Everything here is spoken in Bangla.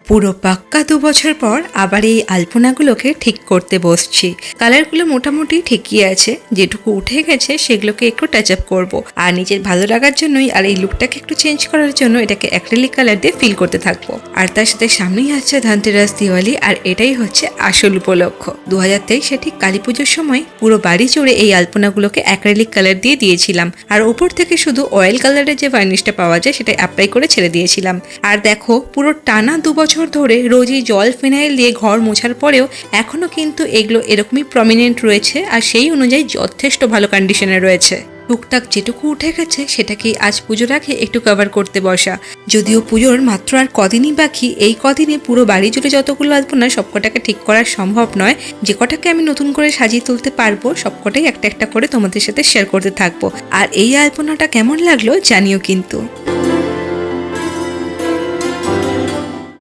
পুরো পাক্কা 2 বছর পর আবার এই আলপনাগুলোকে ঠিক করতে বসছি। কালারগুলো মোটামুটি ঠিকই আছে, যেটুকু উঠে গেছে সেগুলোকে একটু টাচ আপ করবো। আর নিজের ভালো লাগার জন্যই আর এই লুকটাকে একটু চেঞ্জ করার জন্য এটাকে অ্যাক্রিলিক কালার দিয়ে ফিল করতে থাকবো। আর তার সাথে সামনেই আসছে ধনতেরাস, দিওয়ালি, আর এটাই হচ্ছে আসল উপলক্ষ। 2023 ঠিক কালী পুজোর সময় পুরো বাড়ি জুড়ে এই আলপনাগুলোকে অ্যাক্রিলিক কালার দিয়ে দিয়েছিলাম, আর ওপর থেকে শুধু অয়েল কালারের যে ভার্নিশটা পাওয়া যায় সেটা অ্যাপ্লাই করে ছেড়ে দিয়েছিলাম। আর দেখো, পুরো টানা 2 বছর ধরে রোজই জল ফিনাইল দিয়ে ঘর মোছার পরেও এখনো কিন্তু এগুলো এরকমই প্রমিনেন্ট রয়েছে, আর সেই অনুযায়ী যথেষ্ট ভালো কন্ডিশনে রয়েছে। টুকটাক যেটুকু উঠে গেছে সেটাকেই আজ পুজোর আগে একটু কভার করতে বসা। যদিও পুজোর মাত্র আর কদিনই বাকি, এই কদিনে পুরো বাড়ি জুড়ে যতগুলো আলপনা সবকটাকে ঠিক করা সম্ভব নয়। যে কটাকে আমি নতুন করে সাজিয়ে তুলতে পারবো সবকটাই একটা একটা করে তোমাদের সাথে শেয়ার করতে থাকবো। আর এই আলপনাটা কেমন লাগলো জানিও কিন্তু।